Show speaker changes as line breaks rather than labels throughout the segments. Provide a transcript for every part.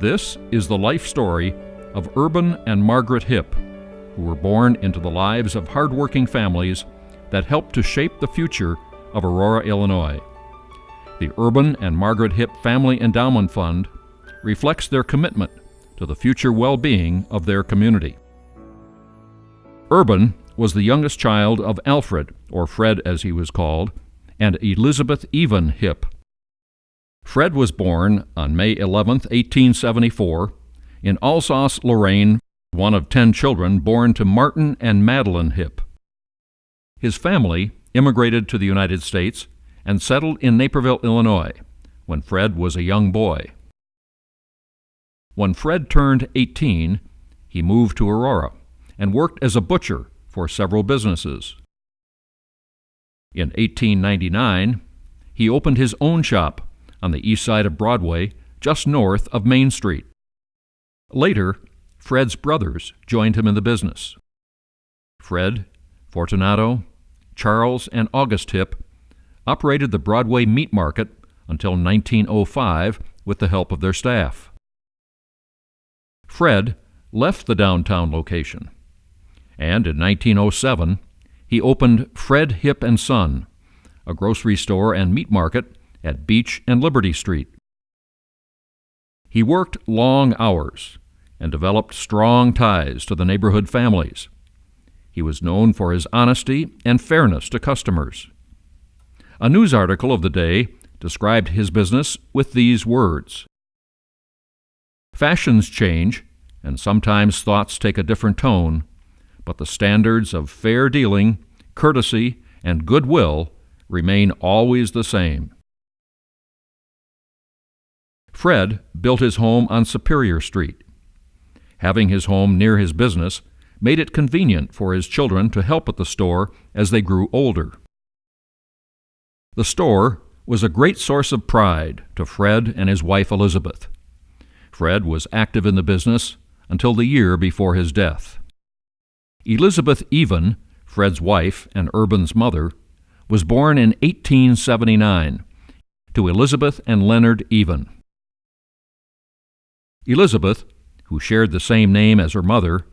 This is the life story of Urban and Margaret Hipp, who were born into the lives of hardworking families that helped to shape the future of Aurora, Illinois. The Urban and Margaret Hipp Family Endowment Fund reflects their commitment to the future well-being of their community. Urban was the youngest child of Alfred, or Fred as he was called, and Elizabeth Even Hipp. Fred was born on May 11, 1874, in Alsace-Lorraine, one of 10 children born to Martin and Madeline Hipp. His family immigrated to the United States and settled in Naperville, Illinois, when Fred was a young boy. When Fred turned 18, he moved to Aurora and worked as a butcher for several businesses. In 1899, he opened his own shop on the east side of Broadway, just north of Main Street. Later, Fred's brothers joined him in the business. Fred, Fortunato, Charles, and August Hipp operated the Broadway Meat Market until 1905 with the help of their staff. Fred left the downtown location, and in 1907, he opened Fred Hipp & Son, a grocery store and meat market at Beach and Liberty Street. He worked long hours and developed strong ties to the neighborhood families. He was known for his honesty and fairness to customers. A news article of the day described his business with these words: "Fashions change, and sometimes thoughts take a different tone, but the standards of fair dealing, courtesy, and goodwill remain always the same." Fred built his home on Superior Street. Having his home near his business made it convenient for his children to help at the store as they grew older. The store was a great source of pride to Fred and his wife Elizabeth. Fred was active in the business until the year before his death. Elizabeth Even, Fred's wife and Urban's mother, was born in 1879 to Elizabeth and Leonard Even. Elizabeth, who shared the same name as her mother,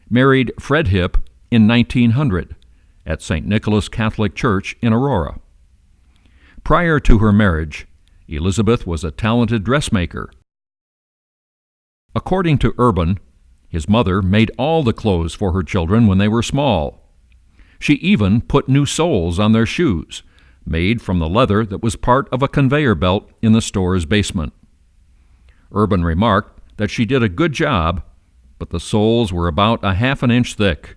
married Fred Hipp in 1900 at St. Nicholas Catholic Church in Aurora. Prior to her marriage, Elizabeth was a talented dressmaker. According to Urban, his mother made all the clothes for her children when they were small. She even put new soles on their shoes, made from the leather that was part of a conveyor belt in the store's basement. Urban remarked that she did a good job, but the soles were about a half an inch thick.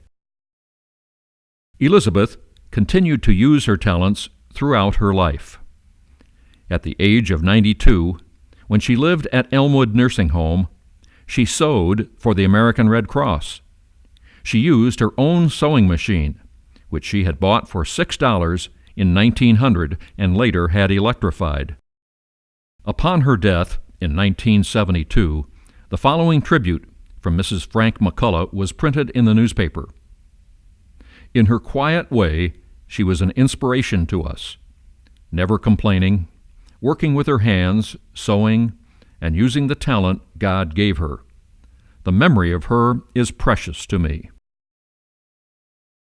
Elizabeth continued to use her talents throughout her life. At the age of 92, when she lived at Elmwood Nursing Home, she sewed for the American Red Cross. She used her own sewing machine, which she had bought for $6 in 1900 and later had electrified. Upon her death in 1972, the following tribute from Mrs. Frank McCullough was printed in the newspaper. "In her quiet way, she was an inspiration to us, never complaining, working with her hands, sewing, and using the talent God gave her. The memory of her is precious to me."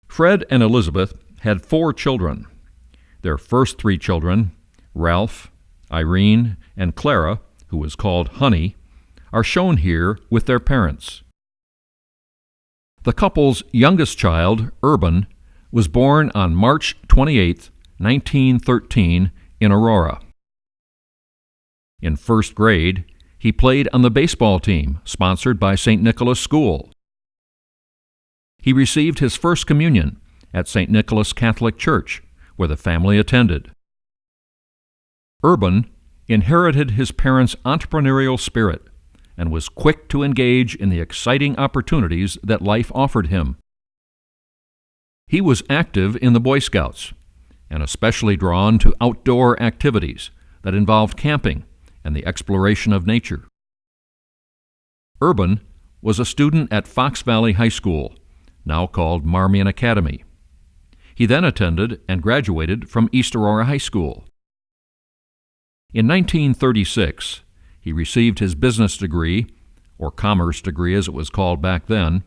Fred and Elizabeth had 4 children. Their first 3 children, Ralph, Irene, and Clara, who was called Honey, are shown here with their parents. The couple's youngest child, Urban, was born on March 28, 1913, in Aurora. In first grade, he played on the baseball team sponsored by St. Nicholas School. He received his first communion at St. Nicholas Catholic Church, where the family attended. Urban inherited his parents' entrepreneurial spirit and was quick to engage in the exciting opportunities that life offered him. He was active in the Boy Scouts and especially drawn to outdoor activities that involved camping and the exploration of nature. Urban was a student at Fox Valley High School, now called Marmion Academy. He then attended and graduated from East Aurora High School. In 1936, he received his business degree or commerce degree as it was called back then,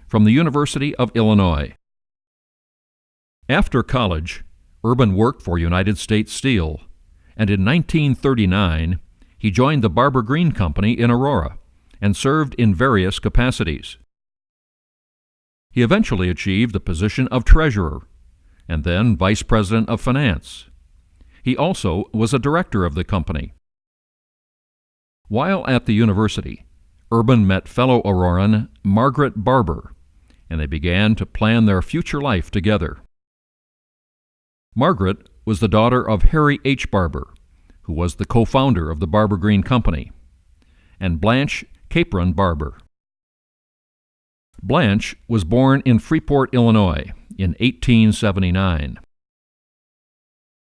from the University of Illinois. After college, Urban worked for United States Steel, and in 1939 he joined the Barber Green Company in Aurora and served in various capacities. He eventually achieved the position of treasurer and then vice president of finance. He also was a director of the company. While at the university, Urban met fellow Auroran Margaret Barber, and they began to plan their future life together. Margaret was the daughter of Harry H. Barber, who was the co-founder of the Barber Green Company, and Blanche Capron Barber. Blanche was born in Freeport, Illinois, in 1879.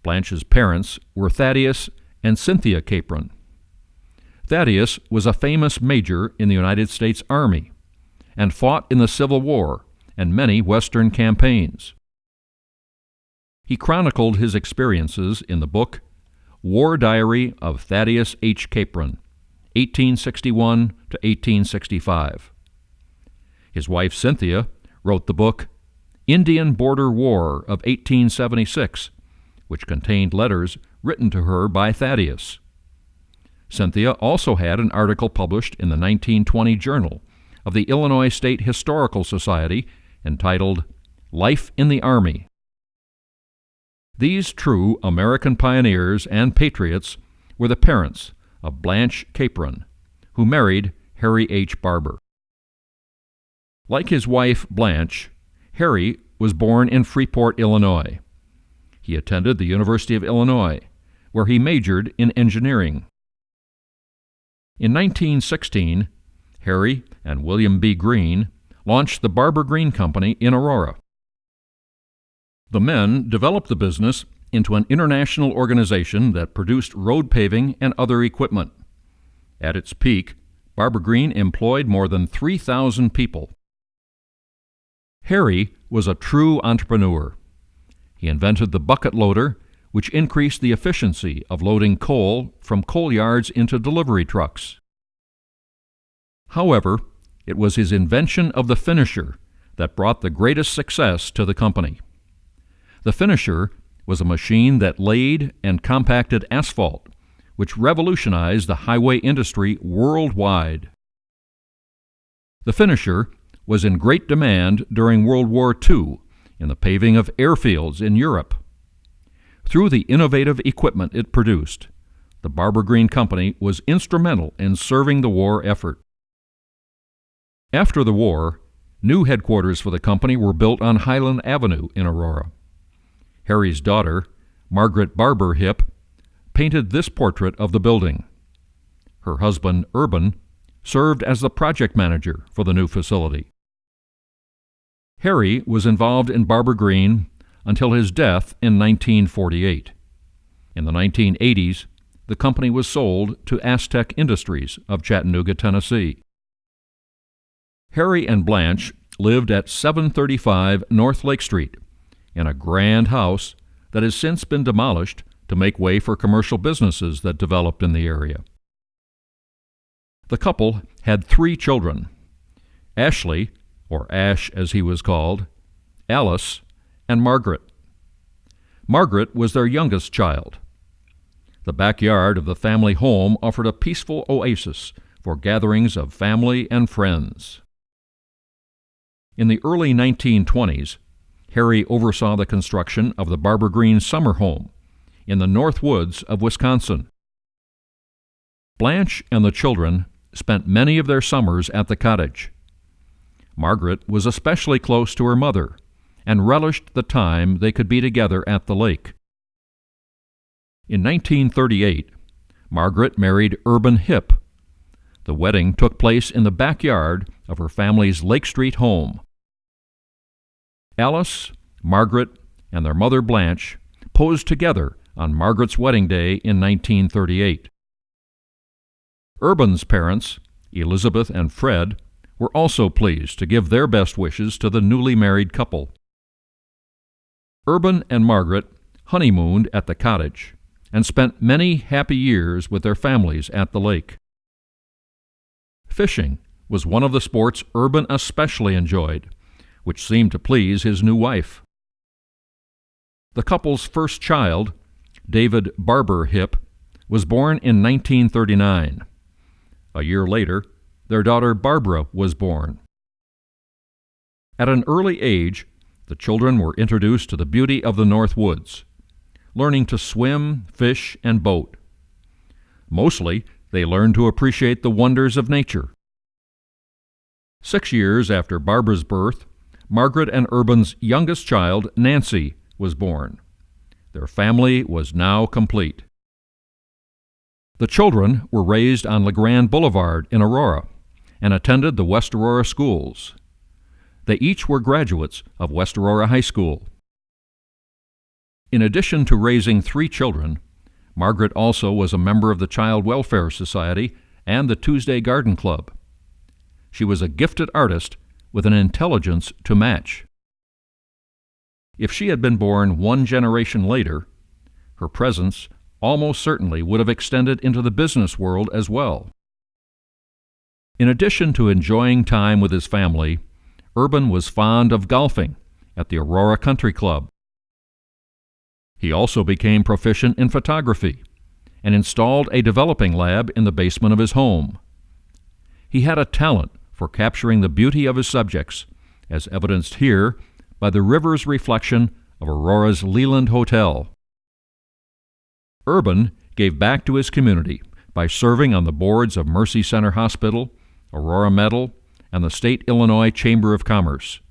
Blanche's parents were Thaddeus and Cynthia Capron. Thaddeus was a famous major in the United States Army and fought in the Civil War and many Western campaigns. He chronicled his experiences in the book War Diary of Thaddeus H. Capron, 1861 to 1865. His wife Cynthia wrote the book Indian Border War of 1876, which contained letters written to her by Thaddeus. Cynthia also had an article published in the 1920 Journal of the Illinois State Historical Society entitled Life in the Army. These true American pioneers and patriots were the parents of Blanche Capron, who married Harry H. Barber. Like his wife Blanche, Harry was born in Freeport, Illinois. He attended the University of Illinois, where he majored in engineering. In 1916, Harry and William B. Green launched the Barber Green Company in Aurora. The men developed the business into an international organization that produced road paving and other equipment. At its peak, Barber Green employed more than 3,000 people. Harry was a true entrepreneur. He invented the bucket loader, which increased the efficiency of loading coal from coal yards into delivery trucks. However, it was his invention of the finisher that brought the greatest success to the company. The finisher was a machine that laid and compacted asphalt, which revolutionized the highway industry worldwide. The finisher was in great demand during World War II in the paving of airfields in Europe. Through the innovative equipment it produced, the Barber Green Company was instrumental in serving the war effort. After the war, new headquarters for the company were built on Highland Avenue in Aurora. Harry's daughter, Margaret Barber Hipp, painted this portrait of the building. Her husband, Urban, served as the project manager for the new facility. Harry was involved in Barber Green until his death in 1948. In the 1980s, the company was sold to Aztec Industries of Chattanooga, Tennessee. Harry and Blanche lived at 735 North Lake Street in a grand house that has since been demolished to make way for commercial businesses that developed in the area. The couple had 3 children: Ashley, or Ash as he was called, Alice, and Margaret. Margaret was their youngest child. The backyard of the family home offered a peaceful oasis for gatherings of family and friends. In the early 1920s, Harry oversaw the construction of the Barber Green summer home in the North Woods of Wisconsin. Blanche and the children spent many of their summers at the cottage. Margaret was especially close to her mother and relished the time they could be together at the lake. In 1938, Margaret married Urban Hipp. The wedding took place in the backyard of her family's Lake Street home. Alice, Margaret, and their mother Blanche posed together on Margaret's wedding day in 1938. Urban's parents, Elizabeth and Fred, were also pleased to give their best wishes to the newly married couple. Urban and Margaret honeymooned at the cottage and spent many happy years with their families at the lake. Fishing was one of the sports Urban especially enjoyed, which seemed to please his new wife. The couple's first child, David Barber Hipp, was born in 1939. A year later, their daughter Barbara was born. At an early age, the children were introduced to the beauty of the North Woods, learning to swim, fish, and boat. Mostly, they learned to appreciate the wonders of nature. 6 years after Barbara's birth, Margaret and Urban's youngest child, Nancy, was born. Their family was now complete. The children were raised on LeGrand Boulevard in Aurora and attended the West Aurora schools. They each were graduates of West Aurora High School. In addition to raising 3 children, Margaret also was a member of the Child Welfare Society and the Tuesday Garden Club. She was a gifted artist with an intelligence to match. If she had been born 1 generation later, her presence almost certainly would have extended into the business world as well. In addition to enjoying time with his family, Urban was fond of golfing at the Aurora Country Club. He also became proficient in photography and installed a developing lab in the basement of his home. He had a talent for capturing the beauty of his subjects, as evidenced here by the river's reflection of Aurora's Leland Hotel. Urban gave back to his community by serving on the boards of Mercy Center Hospital, Aurora Metal, and the State Illinois Chamber of Commerce.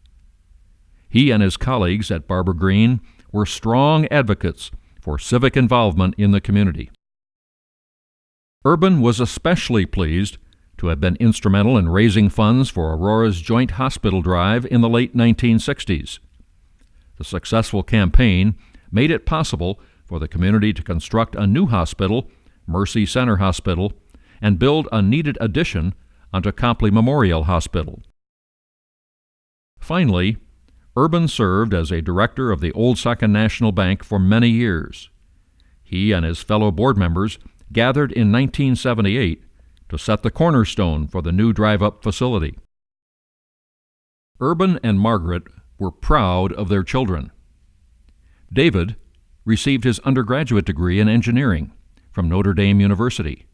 He and his colleagues at Barber Green were strong advocates for civic involvement in the community. Urban was especially pleased to have been instrumental in raising funds for Aurora's joint hospital drive in the late 1960s. The successful campaign made it possible for the community to construct a new hospital, Mercy Center Hospital, and build a needed addition onto Copley Memorial Hospital. Finally, Urban served as a director of the Old Second National Bank for many years. He and his fellow board members gathered in 1978 to set the cornerstone for the new drive-up facility. Urban and Margaret were proud of their children. David received his undergraduate degree in engineering from Notre Dame University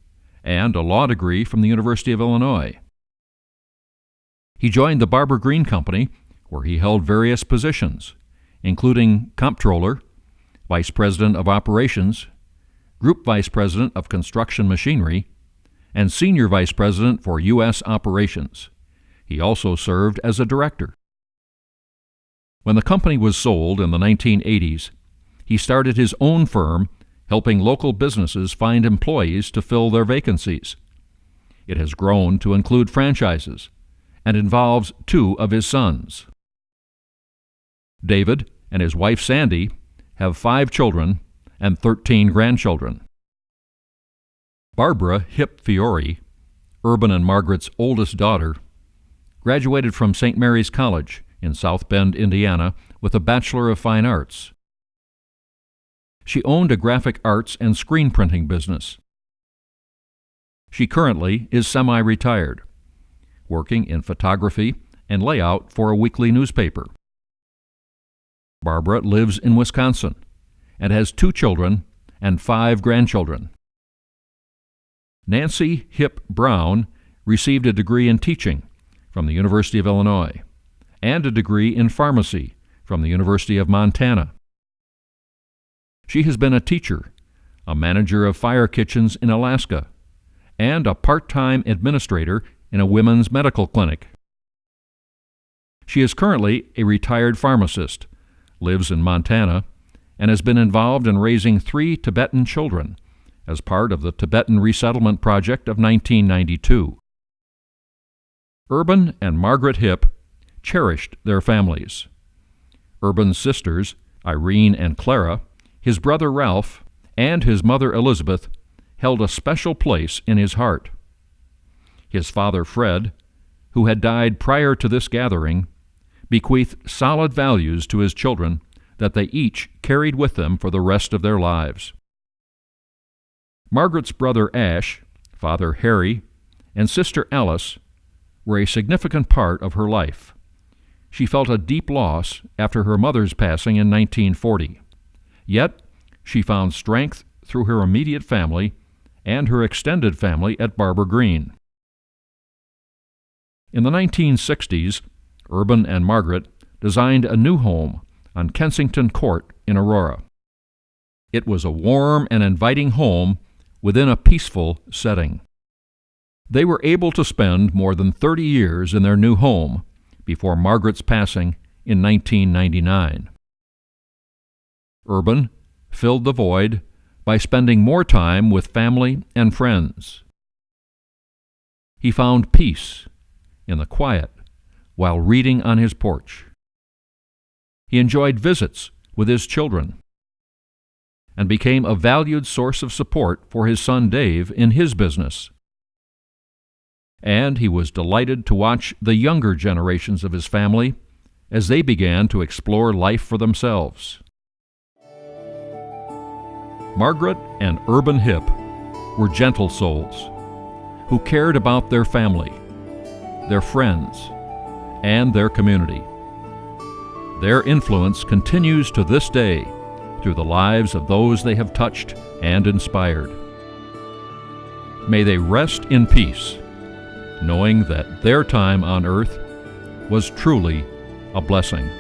and a law degree from the University of Illinois. He joined the Barber Green Company, where he held various positions, including comptroller, vice president of operations, group vice president of construction machinery, and senior vice president for U.S. operations. He also served as a director. When the company was sold in the 1980s, he started his own firm, helping local businesses find employees to fill their vacancies. It has grown to include franchises and involves 2 of his sons. David and his wife Sandy have 5 children and 13 grandchildren. Barbara Hipp Fiore, Urban and Margaret's oldest daughter, graduated from St. Mary's College in South Bend, Indiana, with a Bachelor of Fine Arts. She owned a graphic arts and screen printing business. She currently is semi-retired, working in photography and layout for a weekly newspaper. Barbara lives in Wisconsin and has 2 children and 5 grandchildren. Nancy Hipp Brown received a degree in teaching from the University of Illinois and a degree in pharmacy from the University of Montana. She has been a teacher, a manager of fire kitchens in Alaska, and a part-time administrator in a women's medical clinic. She is currently a retired pharmacist, lives in Montana, and has been involved in raising 3 Tibetan children as part of the Tibetan Resettlement Project of 1992. Urban and Margaret Hipp cherished their families. Urban's sisters, Irene and Clara, his brother Ralph, and his mother Elizabeth held a special place in his heart. His father Fred, who had died prior to this gathering, bequeathed solid values to his children that they each carried with them for the rest of their lives. Margaret's brother Ash, father Harry, and sister Alice were a significant part of her life. She felt a deep loss after her mother's passing in 1940. Yet, she found strength through her immediate family and her extended family at Barber Green. In the 1960s, Urban and Margaret designed a new home on Kensington Court in Aurora. It was a warm and inviting home within a peaceful setting. They were able to spend more than 30 years in their new home before Margaret's passing in 1999. Urban filled the void by spending more time with family and friends. He found peace in the quiet while reading on his porch. He enjoyed visits with his children and became a valued source of support for his son Dave in his business. And he was delighted to watch the younger generations of his family as they began to explore life for themselves. Margaret and Urban Hipp were gentle souls who cared about their family, their friends, and their community. Their influence continues to this day through the lives of those they have touched and inspired. May they rest in peace, knowing that their time on earth was truly a blessing.